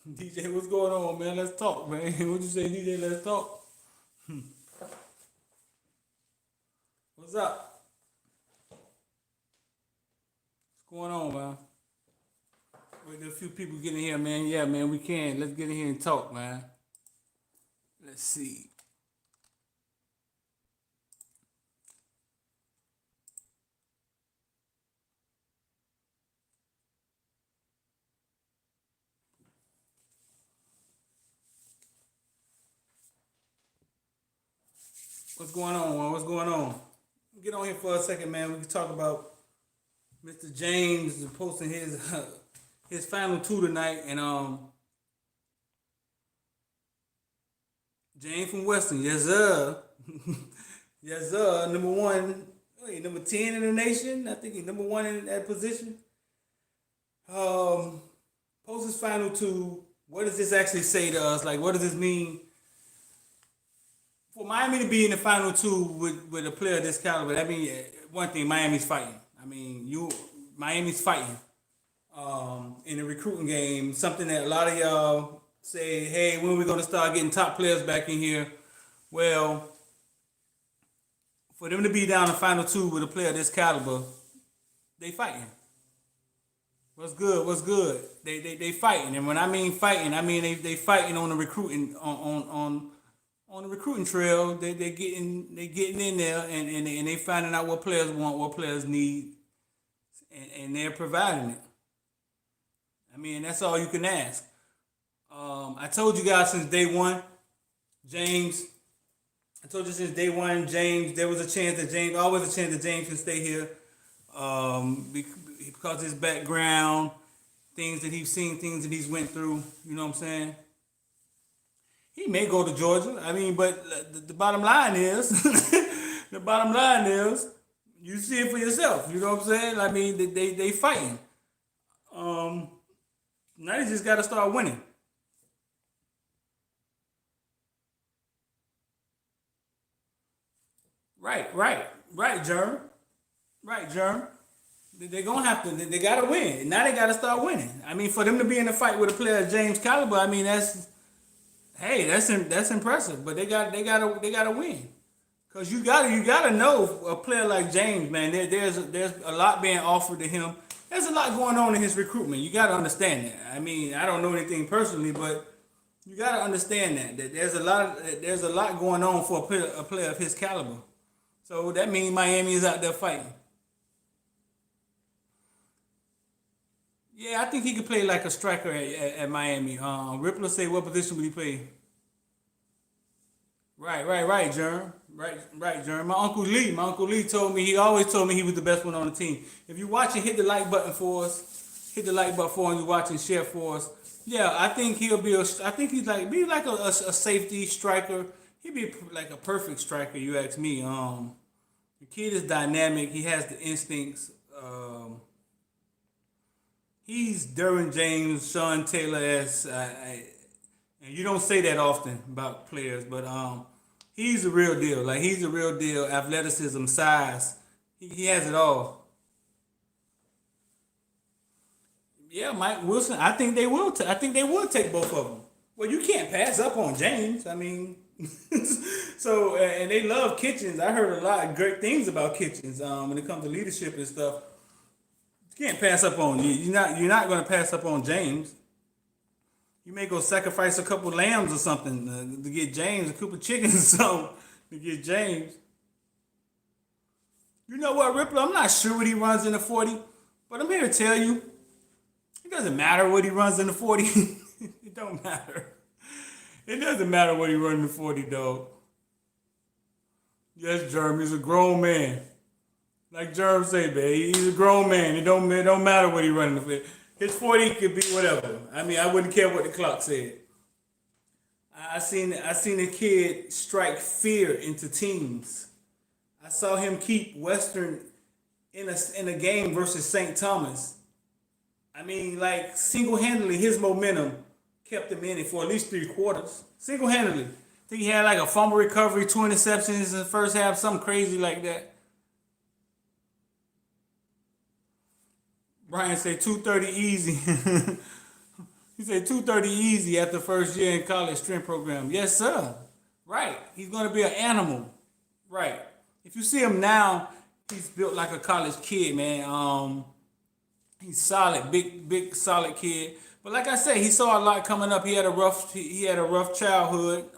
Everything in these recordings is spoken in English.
DJ, what's going on, man? Let's talk, man. What you say, DJ? Let's talk. What's up? What's going on, man? Wait, a few people getting here, man. Yeah, man, we can. Let's get in here and talk, man. Let's see. What's going on, man? What's going on? Get on here for a second, man. We can talk about Mr. James posting his final two tonight, and James from Western, yes sir, yes sir. Number one, wait, number 10 in the nation. I think he's number one in that position. Um, Post his final two. What does this actually say to us? Like, what does this mean for Miami to be in the final two with a player of this caliber? I mean, one thing, Miami's fighting. I mean, Miami's fighting in the recruiting game. Something that a lot of y'all say, hey, when are we going to start getting top players back in here? Well, for them to be down the final two with a player of this caliber, they fighting. What's good? What's good? They fighting, and when I mean fighting, I mean they fighting on the recruiting on the recruiting trail. They getting in there, and they finding out what players want, what players need, and they're providing it. I mean, that's all you can ask. I told you guys since day one, James. I told you since day one, James. There was a chance that James, always a chance that James can stay here, because of his background, things that he's seen, things that he's went through. You know what I'm saying? He may go to Georgia. I mean, but the bottom line is, the bottom line is, you see it for yourself. You know what I'm saying? I mean, they fighting. Um, Now they just got to start winning. Right, Germ. Right, Germ. They're gonna have to. They gotta win. Now they gotta start winning. I mean, for them to be in a fight with a player of James caliber, I mean, that's impressive. But they gotta win. Cause you gotta know a player like James, man. There's a lot being offered to him. There's a lot going on in his recruitment. You gotta understand that. I mean, I don't know anything personally, but you gotta understand that there's a lot going on for a player of his caliber. So that means Miami is out there fighting. Yeah, I think he could play like a striker at Miami. Rippler say what position would he play? Right, Jerm. Right, Jerm. My uncle Lee told me, he always told me he was the best one on the team. If you watch it, hit the like button for us. Hit the like button for us. You watch and share for us. Yeah, I think he'll be. I think he's like be like a safety striker. He'd be like a perfect striker. You ask me. The kid is dynamic. He has the instincts. He's Derwin James, Sean Taylor as and you don't say that often about players, but he's a real deal. Like he's a real deal. Athleticism, size, he has it all. Yeah, Mike Wilson. I think they will. I think they will take both of them. Well, you can't pass up on James. I mean, so and they love Kitchens. I heard a lot of great things about Kitchens when it comes to leadership and stuff. You can't pass up on you. You're not going to pass up on James. You may go sacrifice a couple lambs or something to get James, a couple chickens or something to get James. You know what, Rippler? I'm not sure what he runs in the 40, but I'm here to tell you, it doesn't matter what he runs in the 40. It don't matter. It doesn't matter what he runs in the 40, dog. Yes, Jeremy, he's a grown man. Like Jerm say, man, he's a grown man. It don't matter what he running. His 40 could be whatever. I mean, I wouldn't care what the clock said. I seen a kid strike fear into teams. I saw him keep Western in a game versus St. Thomas. I mean, like single handedly, his momentum kept him in it for at least 3 quarters. Single handedly. I think he had like a fumble recovery, 2 interceptions in the first half, something crazy like that. Brian say 230 easy. He said 230 easy after first year in college strength program. Yes, sir. Right. He's gonna be an animal. Right. If you see him now, he's built like a college kid, man. He's solid, big, solid kid. But like I said, he saw a lot coming up. He had a rough childhood.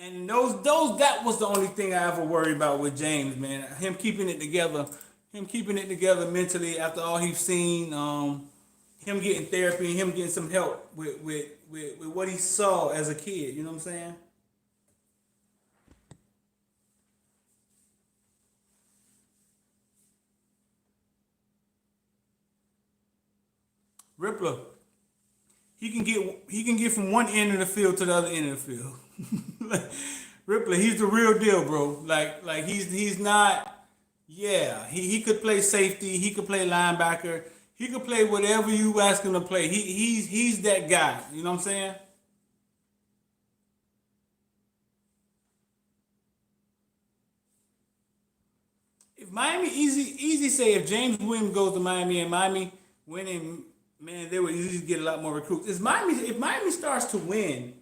And that was the only thing I ever worried about with James, man. Him keeping it together mentally after all he's seen. Him getting therapy, him getting some help with what he saw as a kid. You know what I'm saying? Rippler, he can get from one end of the field to the other end of the field. Ripley, he's the real deal, bro. Like he's not. Yeah, he could play safety. He could play linebacker. He could play whatever you ask him to play. He's that guy. You know what I'm saying? If Miami easy say if James Williams goes to Miami and Miami winning, man, they would easily get a lot more recruits. If Miami starts to win,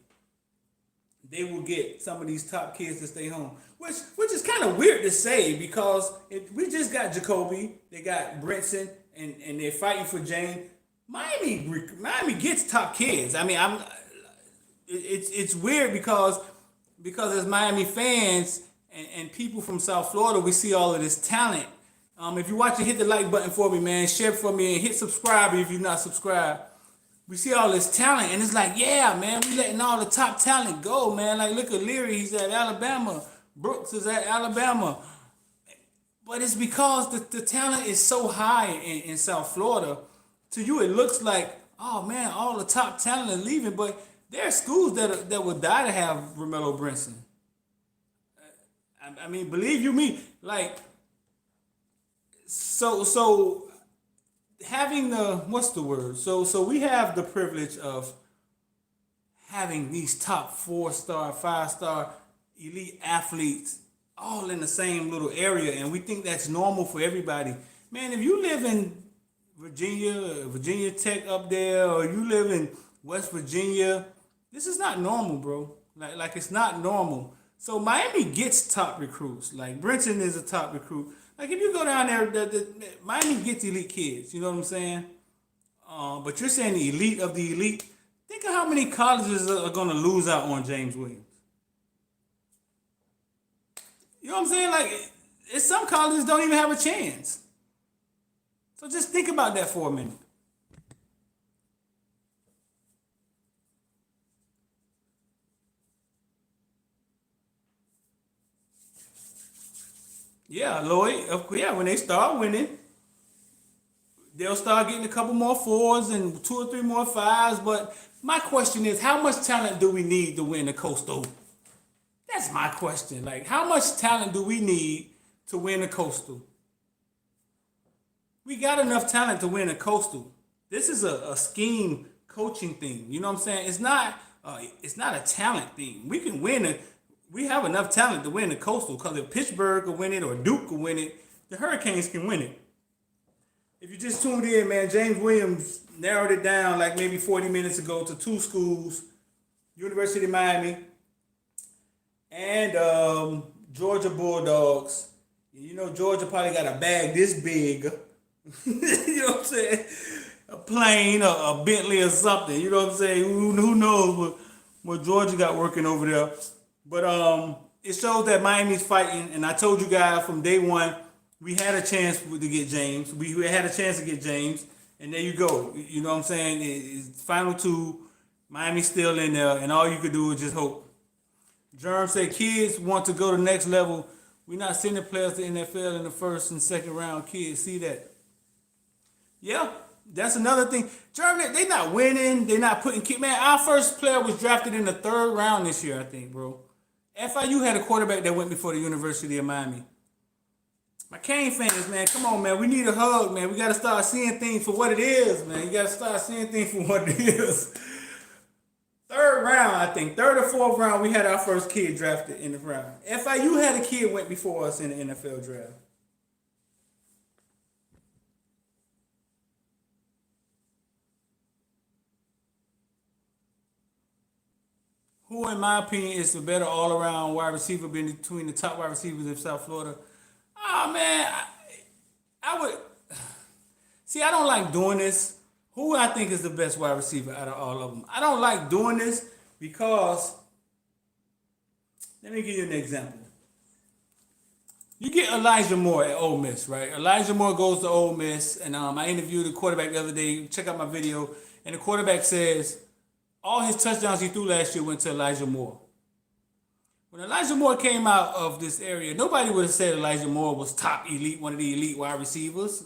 they will get some of these top kids to stay home. Which is kind of weird to say because we just got Jacoby, they got Brinson, and they're fighting for Jane. Miami gets top kids. I mean, it's weird because as Miami fans and people from South Florida, we see all of this talent. If you're watching, hit the like button for me, man. Share for me and hit subscribe if you're not subscribed. We see all this talent, and it's like, yeah, man, we letting all the top talent go, man. Like, look at Leary, he's at Alabama. Brooks is at Alabama. But it's because the talent is so high in South Florida. To you, it looks like, oh, man, all the top talent is leaving. But there are schools that would die to have Romello Brinson. I mean, believe you me, like, so having the what's the word? So we have the privilege of having these top 4-star, 5-star elite athletes all in the same little area, and we think that's normal for everybody. Man, if you live in Virginia Tech up there, or you live in West Virginia, this is not normal, bro. Like it's not normal. So Miami gets top recruits. Like Brinson is a top recruit. Like if you go down there, Miami gets elite kids. You know what I'm saying? But you're saying the elite of the elite. Think of how many colleges are going to lose out on James Williams. You know what I'm saying? Like, some colleges don't even have a chance. So just think about that for a minute. Yeah, Lloyd. Yeah, when they start winning, they'll start getting a couple more fours and 2 or 3 more 5s. But my question is, how much talent do we need to win the Coastal? That's my question. Like, how much talent do we need to win the Coastal? We got enough talent to win a Coastal. This is a scheme coaching thing. You know what I'm saying? It's not a talent thing. We can win it. We have enough talent to win the Coastal because if Pittsburgh can win it or Duke can win it, the Hurricanes can win it. If you just tuned in, man, James Williams narrowed it down like maybe 40 minutes ago to 2 schools, University of Miami and Georgia Bulldogs. You know, Georgia probably got a bag this big. You know what I'm saying? A plane, a Bentley or something. You know what I'm saying? Who knows what Georgia got working over there. But it shows that Miami's fighting. And I told you guys from day one, we had a chance to get James. We had a chance to get James. And there you go. You know what I'm saying? It's final 2. Miami's still in there. And all you could do is just hope. Germ said kids want to go to the next level. We're not sending players to NFL in the first and second round. Kids see that. Yeah, that's another thing. Germany, they not winning. They're not putting kids. Man, our first player was drafted in the 3rd round this year, I think, bro. FIU had a quarterback that went before the University of Miami. My Cane fans, man, come on, man. We need a hug, man. We got to start seeing things for what it is, man. You got to start seeing things for what it is. 3rd round, I think. 3rd or 4th round, we had our first kid drafted in the round. FIU had a kid went before us in the NFL draft. Who, in my opinion, is the better all-around wide receiver between the top wide receivers in South Florida? Oh man, I would see. I don't like doing this. Who I think is the best wide receiver out of all of them? I don't like doing this because let me give you an example. You get Elijah Moore at Ole Miss, right? Elijah Moore goes to Ole Miss, and I interviewed the quarterback the other day. Check out my video, and the quarterback says all his touchdowns he threw last year went to Elijah Moore. When Elijah Moore came out of this area, nobody would have said Elijah Moore was top elite, one of the elite wide receivers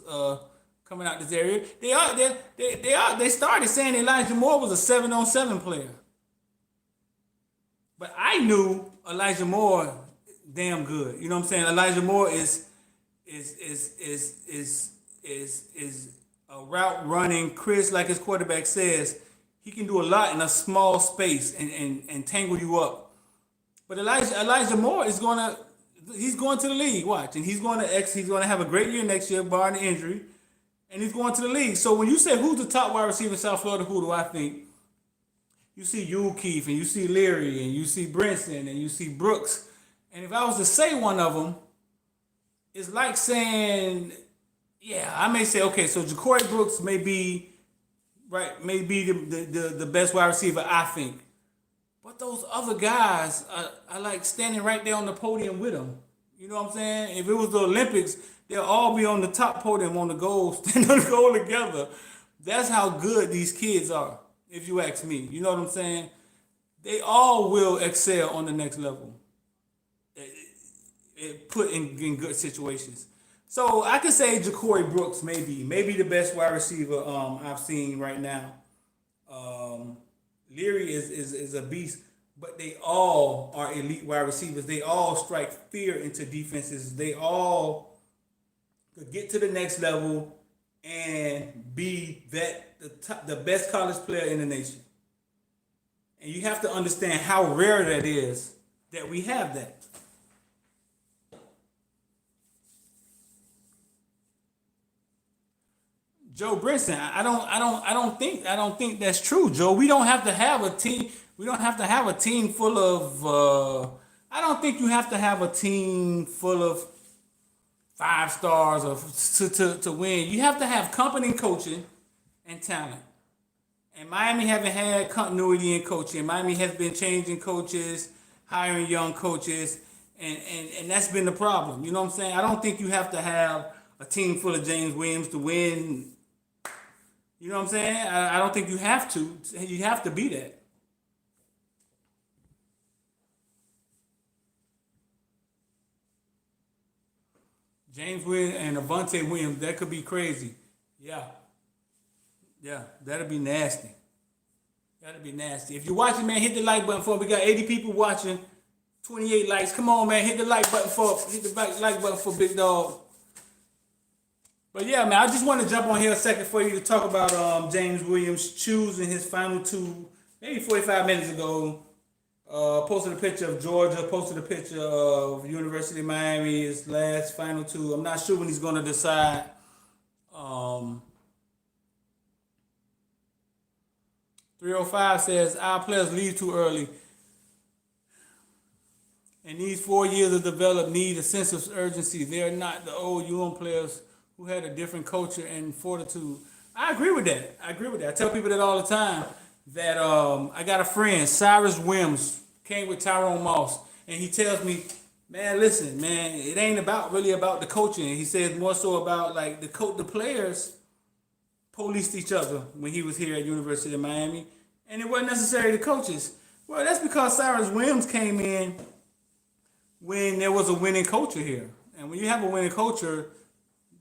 coming out this area. They started saying Elijah Moore was a 7-on-7 player. But I knew Elijah Moore damn good. You know what I'm saying? Elijah Moore is a route running Chris, like his quarterback says. He can do a lot in a small space and tangle you up. But Elijah Moore he's going to the league. Watch, and he's going to have a great year next year, barring the injury, and he's going to the league. So when you say who's the top wide receiver in South Florida, who do I think? You see Keefe, and you see Leary, and you see Brinson, and you see Brooks. And if I was to say one of them, it's like saying, yeah, I may say, okay, so Ja'Cory Brooks may be the best wide receiver, I think. But those other guys are like standing right there on the podium with him. You know what I'm saying? If it was the Olympics, they'll all be on the top podium on the goal, standing on the goal together. That's how good these kids are, if you ask me. You know what I'm saying? They all will excel on the next level. Put in good situations. So I could say Ja'Cory Brooks maybe the best wide receiver I've seen right now. Leary is a beast, but they all are elite wide receivers. They all strike fear into defenses. They all could get to the next level and be the best college player in the nation. And you have to understand how rare that is that we have that. Joe Brinson, I don't think that's true, Joe. We don't have to have a team. We don't have to have a team full of. I don't think you have to have a team full of 5 stars to win. You have to have company coaching and talent. And Miami haven't had continuity in coaching. Miami has been changing coaches, hiring young coaches, and that's been the problem. You know what I'm saying? I don't think you have to have a team full of James Williams to win. You know what I'm saying? I don't think you have to. You have to be that. James Williams and Avante Williams, that could be crazy. Yeah. Yeah, that'll be nasty. That'll be nasty. If you're watching, man, hit the like button for it. We got 80 people watching, 28 likes. Come on, man, hit the like button for Big Dog. But yeah, man, I just want to jump on here a second for you to talk about James Williams choosing his final two, maybe 45 minutes ago. Posted a picture of Georgia, posted a picture of University of Miami, his last final two. I'm not sure when he's going to decide. 305 says, our players leave too early. And these 4 years of development need a sense of urgency. They're not the old UM players who had a different culture and fortitude. I agree with that. I tell people that all the time that I got a friend, Cyrus Wims, came with Tyrone Moss, and he tells me, man, listen, man, it ain't really about the coaching. He says more so about like the players policed each other when he was here at University of Miami, and it wasn't necessarily the coaches. Well, that's because Cyrus Wims came in when there was a winning culture here. And when you have a winning culture,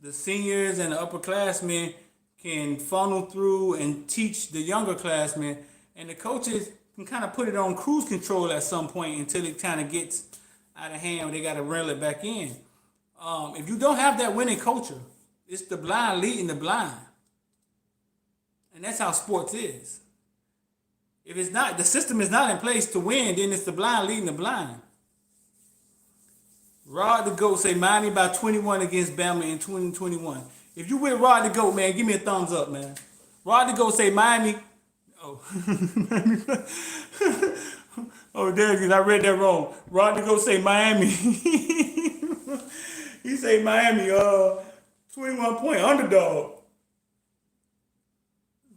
the seniors and the upperclassmen can funnel through and teach the younger classmen, and the coaches can kind of put it on cruise control at some point until it kind of gets out of hand. They got to reel it back in. If you don't have that winning culture, it's the blind leading the blind. And that's how sports is. If it's not, the system is not in place to win, then it's the blind leading the blind. Rod the GOAT say Miami by 21 against Bama in 2021. If you with Rod the GOAT, man, give me a thumbs up, man. Rod the GOAT say Miami. Oh, Oh, there it is. I read that wrong. Rodney go say Miami. He say Miami, 21-point underdog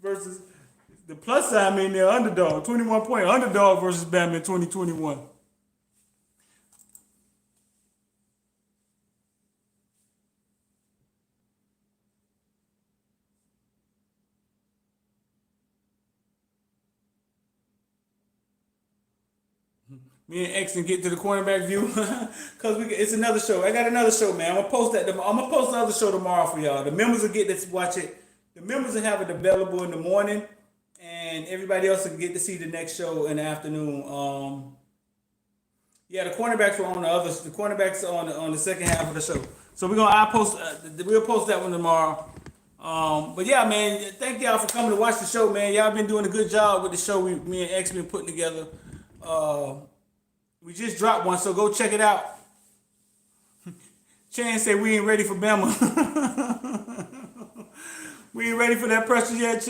versus the plus sign mean they're underdog. 21-point underdog versus Bama in 2021. Me and X can get to the cornerback view because it's another show. I got another show, man. I'm gonna post that. I'm gonna post another show tomorrow for y'all. The members will get to watch it. The members will have it available in the morning, and everybody else will get to see the next show in the afternoon. Yeah, the cornerbacks were on the others. The cornerbacks are on the second half of the show. So we'll post that one tomorrow. But yeah, man, thank y'all for coming to watch the show, man. Y'all been doing a good job with the show me and X been putting together. We just dropped one, so go check it out. Chan said we ain't ready for Bama. We ain't ready for that pressure yet.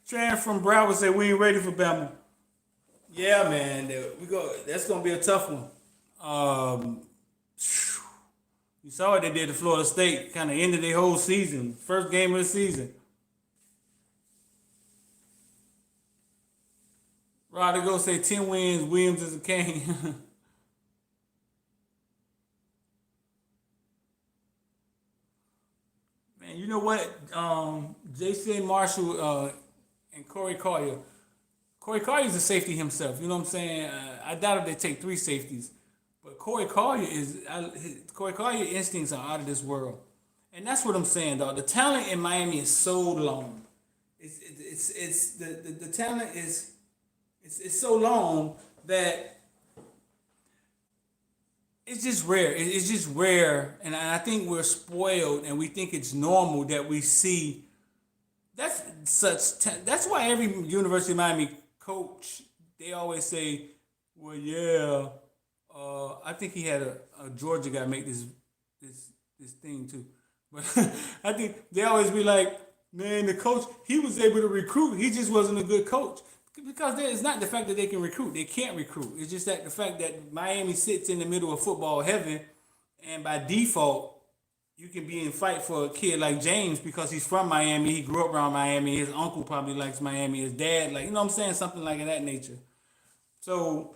Chan from Broward said we ain't ready for Bama. Yeah, man, that's gonna be a tough one. You saw what they did to Florida State, kind of ended their whole season, first game of the season. Roddy go say 10 wins, Williams is a king. Man, you know what? Jason Marshall and Corey Collier. Corey Collier's a safety himself. You know what I'm saying? I doubt if they take three safeties, but Corey Collier instincts are out of this world, and that's what I'm saying, dog. The talent in Miami is so long. The talent is it's so long that it's just rare. It's just rare, and I think we're spoiled, and we think it's normal that we see. That's why every University of Miami coach, they always say, "Well, yeah, I think he had a Georgia guy make this thing too," but I think they always be like, "Man, the coach, he was able to recruit. He just wasn't a good coach." Because it's not the fact that they can recruit; they can't recruit. It's just that the fact that Miami sits in the middle of football heaven, and by default, you can be in fight for a kid like James because he's from Miami. He grew up around Miami. His uncle probably likes Miami. His dad, like, you know what I'm saying, something like that nature. So,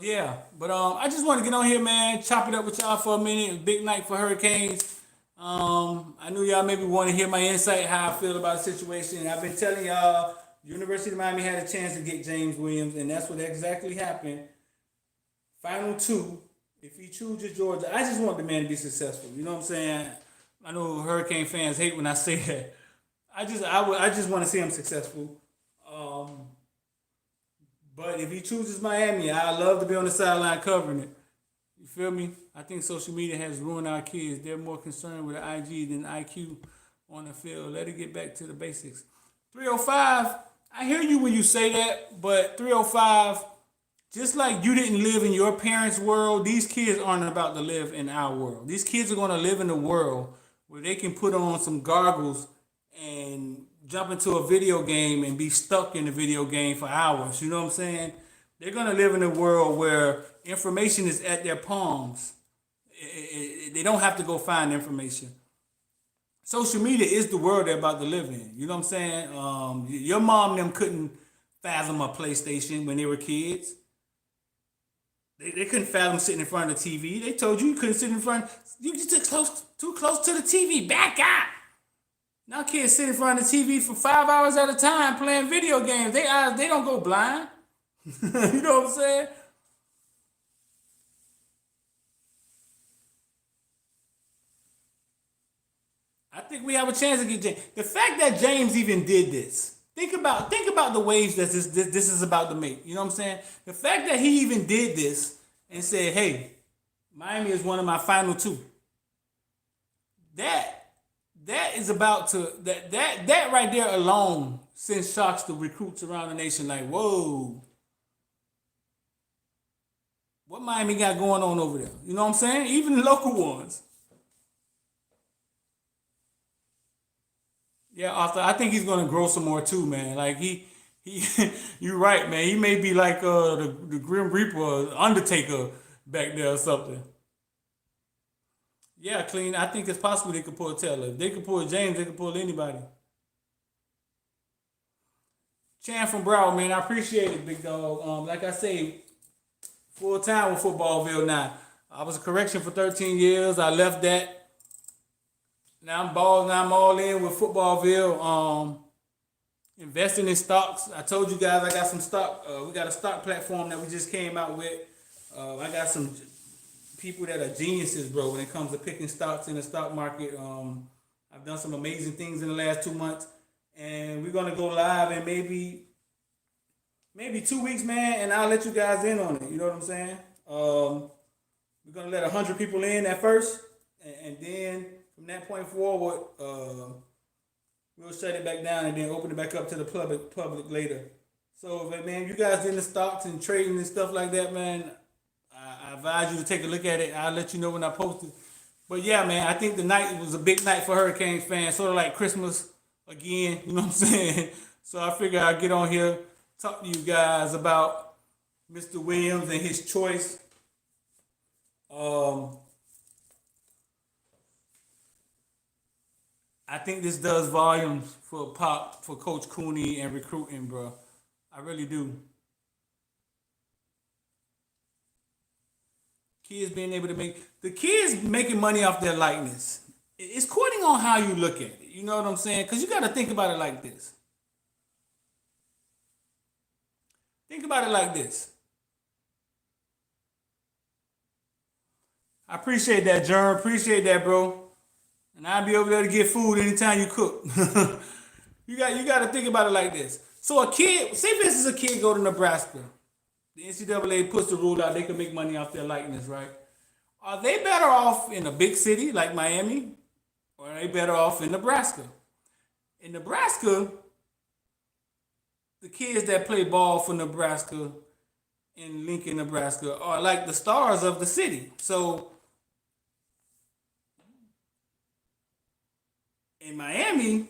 yeah. But I just want to get on here, man. Chop it up with y'all for a minute. Big night for Hurricanes. I knew y'all maybe want to hear my insight, how I feel about the situation. I've been telling y'all, University of Miami had a chance to get James Williams, and that's what exactly happened. Final two. If he chooses Georgia, I just want the man to be successful. You know what I'm saying? I know Hurricane fans hate when I say that. I just want to see him successful. But if he chooses Miami, I love to be on the sideline covering it. You feel me? I think social media has ruined our kids. They're more concerned with the IG than IQ on the field. Let it get back to the basics. 305, I hear you when you say that, but 305, just like you didn't live in your parents' world, these kids aren't about to live in our world. These kids are going to live in a world where they can put on some goggles and jump into a video game and be stuck in the video game for hours. You know what I'm saying? They're going to live in a world where information is at their palms. They don't have to go find information. Social media is the world they're about to live in. You know what I'm saying? Your mom and them couldn't fathom a PlayStation when they were kids. They couldn't fathom sitting in front of the TV. They told you couldn't sit in front. You get too close to the TV. Back out. Now kids sit in front of the TV for 5 hours at a time playing video games. They don't go blind. You know what I'm saying? I think we have a chance to get James. The fact that James even did this. Think about the waves that this is about to make. You know what I'm saying? The fact that he even did this and said, "Hey, Miami is one of my final two." That is about to that right there alone sends shocks to recruits around the nation. Like, whoa, what Miami got going on over there? You know what I'm saying? Even the local ones. Yeah, Arthur, I think he's gonna grow some more too, man. Like he He, you right, man. He may be like the Grim Reaper, or Undertaker back there or something. Yeah, clean. I think it's possible they could pull Taylor. If they could pull James, they could pull anybody. Chan from Broward, man. I appreciate it, big dog. Like I say, full time with Footballville now. I was a correction for 13 years. I left that. Now I'm ball. Now I'm all in with Footballville. Investing in stocks. I told you guys I got some stock. We got a stock platform that we just came out with. I got some people that are geniuses, bro, when it comes to picking stocks in the stock market. I've done some amazing things in the last 2 months, and we're gonna go live in maybe 2 weeks, man, and I'll let you guys in on it. You know what I'm saying? We're gonna let 100 people in at first, and then from that point forward, we'll shut it back down and then open it back up to the public later. So, man, you guys in the stocks and trading and stuff like that, man, I advise you to take a look at it. I'll let you know when I post it. But yeah, man, I think the night was a big night for Hurricanes fans, sort of like Christmas again. You know what I'm saying? So I figure I'll get on here, talk to you guys about Mr. Williams and his choice. Um, I think this does volumes for Pop, for Coach Cooney and recruiting, bro. I really do. Kids being able to make the kids making money off their likeness. It's according on how you look at it. You know what I'm saying? Because you got to think about it like this. Think about it like this. I appreciate that, Jerm. Appreciate that, bro. And I'll be over there to get food anytime you cook. You got to think about it like this. So a kid, say for instance, a kid go to Nebraska. The NCAA puts the rule out; they can make money off their likeness, right? Are they better off in a big city like Miami, or are they better off in Nebraska? In Nebraska, the kids that play ball for Nebraska in Lincoln, Nebraska, are like the stars of the city. So in Miami,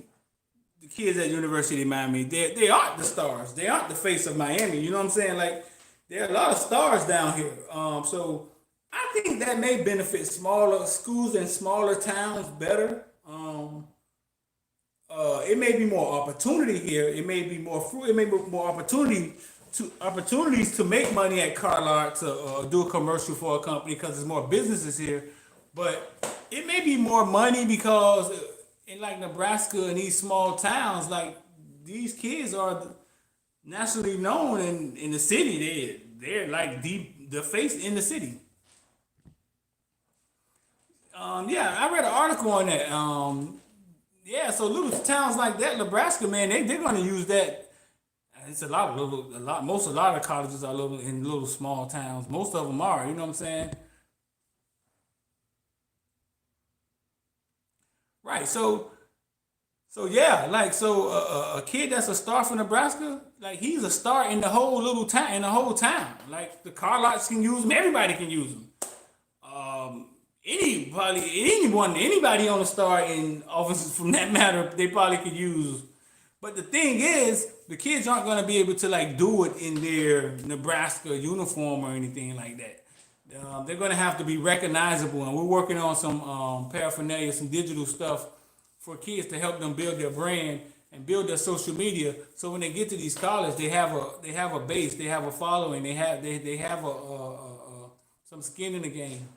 the kids at University of Miami, they aren't the stars. They aren't the face of Miami. You know what I'm saying? Like there are a lot of stars down here. So I think that may benefit smaller schools and smaller towns better. It may be more opportunity here. It may be more fruit. It may be more opportunities to make money at car lot to do a commercial for a company because there's more businesses here. But it may be more money because in like Nebraska and these small towns, like these kids are nationally known in the city. They're like the face in the city. Yeah, I read an article on that. Yeah, so little towns like that, Nebraska, man, they're gonna use that. It's a lot of colleges are little in little small towns. Most of them are, you know what I'm saying? Right. So yeah, like a kid that's a star for Nebraska, like he's a star in the whole little town, in the whole town. Like the car lots can use him, everybody can use him. Anybody on the star in offices from that matter, they probably could use. But the thing is, the kids aren't gonna be able to like do it in their Nebraska uniform or anything like that. They're gonna have to be recognizable, and we're working on some paraphernalia, some digital stuff for kids to help them build their brand and build their social media. So when they get to these colleges, they have a base, they have a following, they have some skin in the game.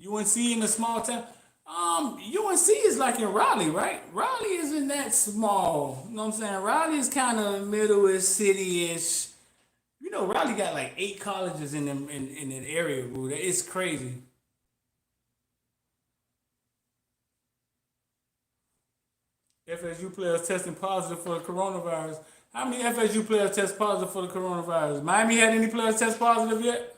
UNC in a small town. UNC is like in Raleigh, right? Raleigh isn't that small. You know what I'm saying? Raleigh is kind of middle-ish, city-ish. You know, Raleigh got like 8 colleges in that area, bro. It's crazy. FSU players testing positive for the coronavirus. How many FSU players test positive for the coronavirus? Miami had any players test positive yet?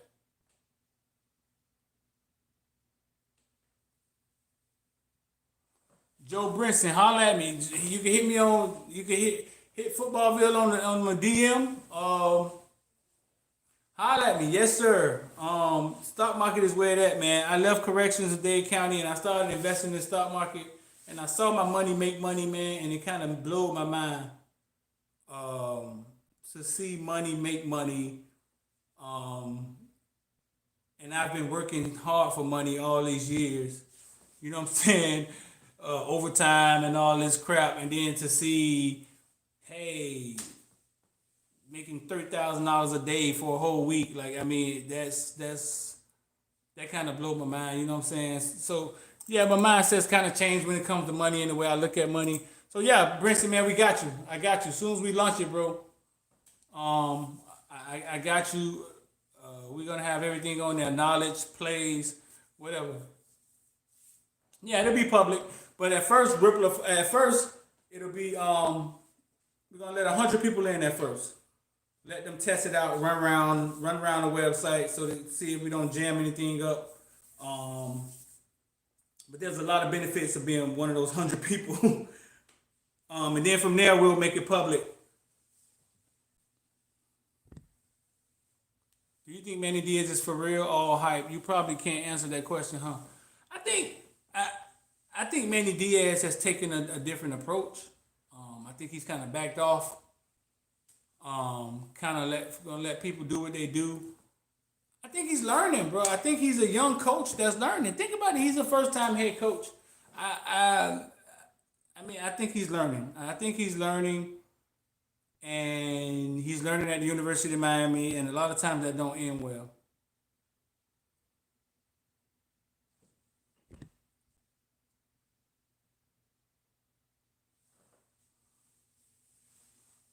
Joe Brinson, holla at me. You can hit me on. You can hit Footballville on my DM. Holla at me, yes sir. Stock market is where it at, man. I left corrections in Dade County and I started investing in the stock market, and I saw my money make money, man, and it kind of blew my mind um, to see money make money. Um, and I've been working hard for money all these years. You know what I'm saying? Overtime and all this crap, and then to see, hey, making $30,000 a day for a whole week. Like, I mean, that kind of blew my mind. You know what I'm saying? So yeah, my mindset's kind of changed when it comes to money and the way I look at money. So yeah, Brinson, man, we got you. I got you. As soon as we launch it, bro, I got you. We're gonna have everything on there: knowledge, plays, whatever. Yeah, it'll be public, but at first, at first, it'll be we're gonna let 100 people in at first. Let them test it out, run around the website so to see if we don't jam anything up. Um, but there's a lot of benefits of being one of those 100 people. And then from there we'll make it public. Do you think Manny Diaz is for real or hype? You probably can't answer that question, huh? I think I, I think Manny Diaz has taken a different approach. I think he's kind of backed off. Kind of gonna let people do what they do. I think he's learning, bro. I think he's a young coach that's learning. Think about it. He's a first time head coach. I, I I mean, I think he's learning. I think he's learning, and he's learning at the University of Miami. And a lot of times that don't end well.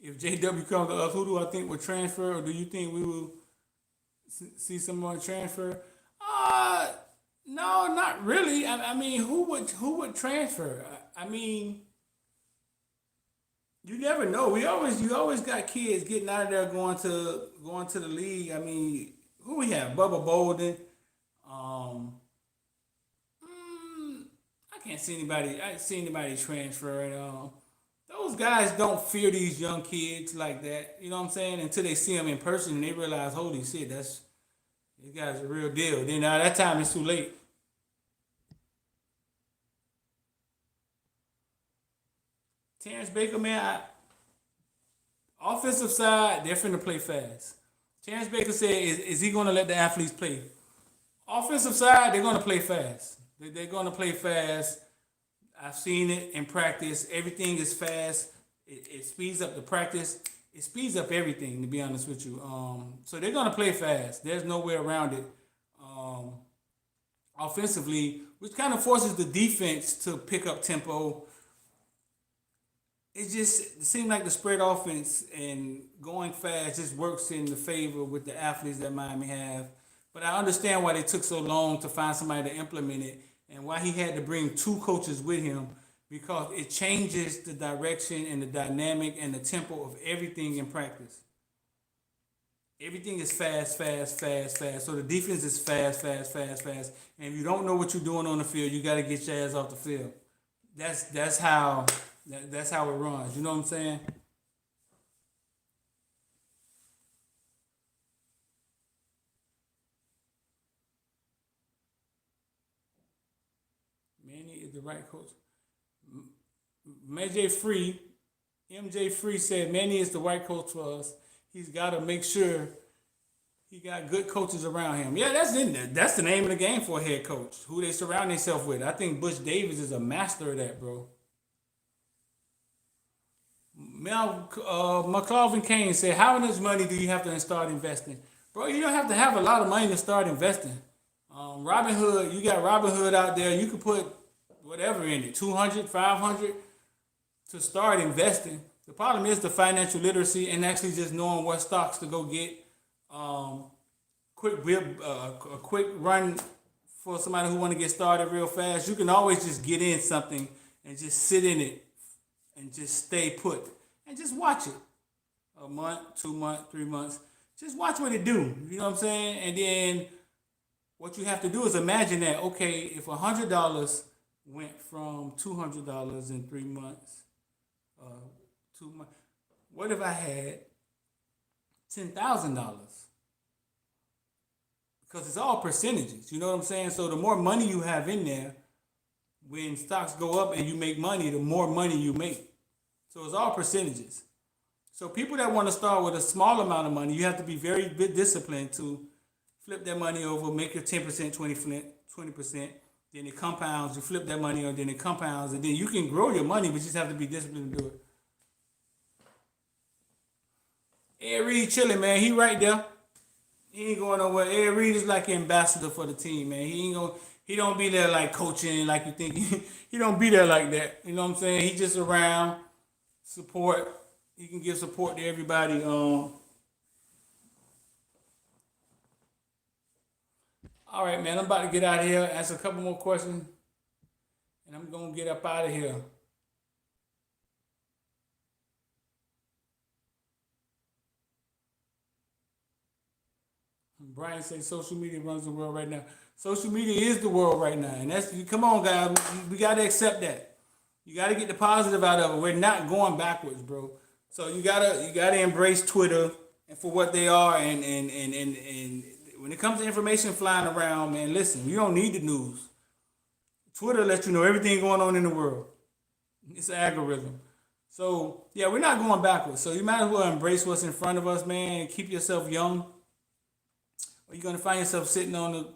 If JW comes to us, who do I think will transfer, or do you think we will see someone transfer? Uh no, not really. I mean, who would transfer? I mean, you never know. You always got kids getting out of there going to the league. I mean, who we have? Bubba Bolden. Um, mm, I can't see anybody. I see anybody transferring. Those guys don't fear these young kids like that. You know what I'm saying? Until they see them in person and they realize, holy shit, that's these guys are real deal. Then at that time it's too late. Terrence Baker, man, offensive side, they're finna play fast. Terrence Baker said, is he gonna let the athletes play? Offensive side, they're gonna play fast. They're gonna play fast. I've seen it in practice. Everything is fast. It speeds up the practice. It speeds up everything, to be honest with you. So they're gonna play fast. There's no way around it. Um, Offensively, which kind of forces the defense to pick up tempo. It seemed like the spread offense and going fast just works in the favor with the athletes that Miami have. But I understand why they took so long to find somebody to implement it and why he had to bring two coaches with him because it changes the direction and the dynamic and the tempo of everything in practice. Everything is fast, fast, fast, fast. So the defense is fast, fast, fast, fast. And if you don't know what you're doing on the field, you got to get your ass off the field. That's how it runs. You know what I'm saying? Manny is the right coach. MJ Free, MJ Free said Manny is the right coach for us. He's got to make sure he got good coaches around him. Yeah, that's in there. That's the name of the game for a head coach. Who they surround themselves with. I think Butch Davis is a master of that, bro. Mel McCloughan Kane said, "How much money do you have to start investing, bro? You don't have to have a lot of money to start investing. Robin Hood, you got Robin Hood out there. You could put whatever in it, 200, 500 to start investing. The problem is the financial literacy and actually just knowing what stocks to go get. Um, a quick run for somebody who want to get started real fast. You can always just get in something and just sit in it and just stay put and just watch it a month, 2 months, 3 months. Just watch what it do. You know what I'm saying? And then what you have to do is imagine that okay, if $100 went from $200 in 3 months, 2 months, what if I had $10,000? Because it's all percentages. You know what I'm saying? So the more money you have in there, when stocks go up and you make money, the more money you make. So it's all percentages. So people that want to start with a small amount of money, you have to be very disciplined to flip that money over, make your 10%, 20%, then it compounds, you flip that money over, then it compounds, and then you can grow your money, but you just have to be disciplined to do it. Ed Reed chilling, man. He right there. He ain't going nowhere. Ed Reed is like an ambassador for the team, man. He don't be there like coaching like you think. He don't be there like that. You know what I'm saying? He just around, support. He can give support to everybody. All right, man. I'm about to get out of here, ask a couple more questions, and I'm gonna get up out of here. Brian says social media runs the world right now. Social media is the world right now, and that's come on, guys. We gotta accept that. You gotta get the positive out of it. We're not going backwards, bro. So you gotta embrace Twitter and for what they are, and when it comes to information flying around, man, listen, you don't need the news. Twitter lets you know everything going on in the world. It's an algorithm. So yeah, we're not going backwards. So you might as well embrace what's in front of us, man. Keep yourself young, or you're gonna find yourself sitting on the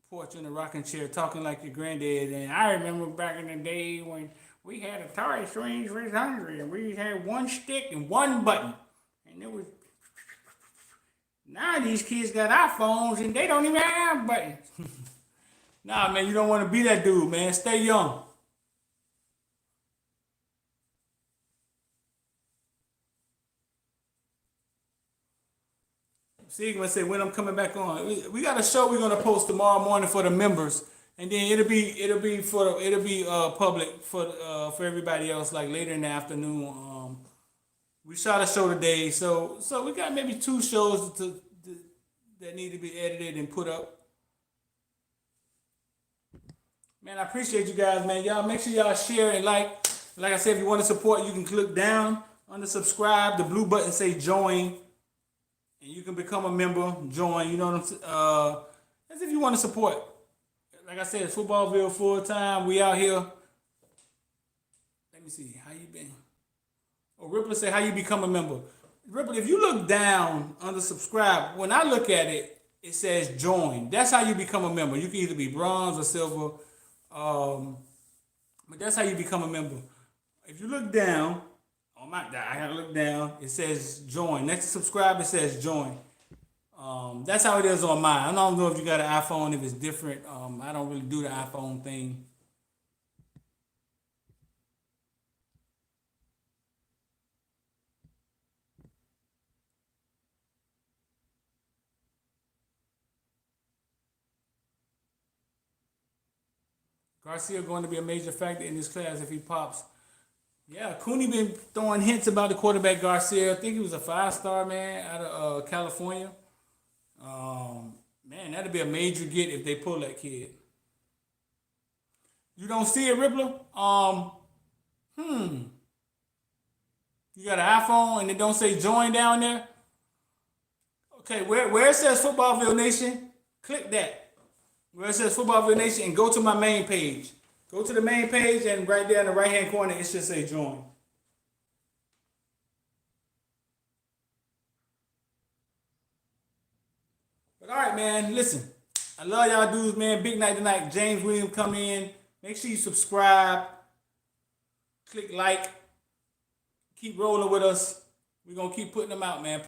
porch in a rocking chair talking like your granddad. And I remember back in the day when we had a toy swing 300 and we had one stick and one button. And it was now these kids got iPhones and they don't even have buttons. Nah, man, you don't want to be that dude, man. Stay young. Sigma said when I'm coming back on. We got a show we're gonna post tomorrow morning for the members, and then it'll be public for everybody else like later in the afternoon. We shot a show today, so we got maybe two shows that need to be edited and put up. Man, I appreciate you guys, man. Y'all make sure y'all share and like. Like I said, if you want to support, you can click down under subscribe. The blue button say join. And you can become a member, join, you know what I'm saying? As if you want to support. Like I said, Footballville full time. We out here. Let me see. How you been? Oh, Ripple say how you become a member. Ripple, if you look down under subscribe, when I look at it, it says join. That's how you become a member. You can either be bronze or silver. But that's how you become a member. If you look down, oh my God, I gotta look down. It says join. Next to subscribe, it says join. That's how it is on mine. I don't know if you got an iPhone, if it's different. I don't really do the iPhone thing. Garcia going to be a major factor in this class if he pops. Yeah, Cooney been throwing hints about the quarterback Garcia. I think he was a 5-star man out of California. Man, that'd be a major get if they pull that kid. You don't see it, Rippler? You got an iPhone and it don't say join down there? Okay, where it says Footballville Nation, click that. Where it says Footballville Nation and go to my main page. Go to the main page and right there in the right hand corner it should say join. But all right, man, listen. I love y'all dudes, man. Big night tonight. James Williams come in. Make sure you subscribe. Click like. Keep rolling with us. We're going to keep putting them out, man.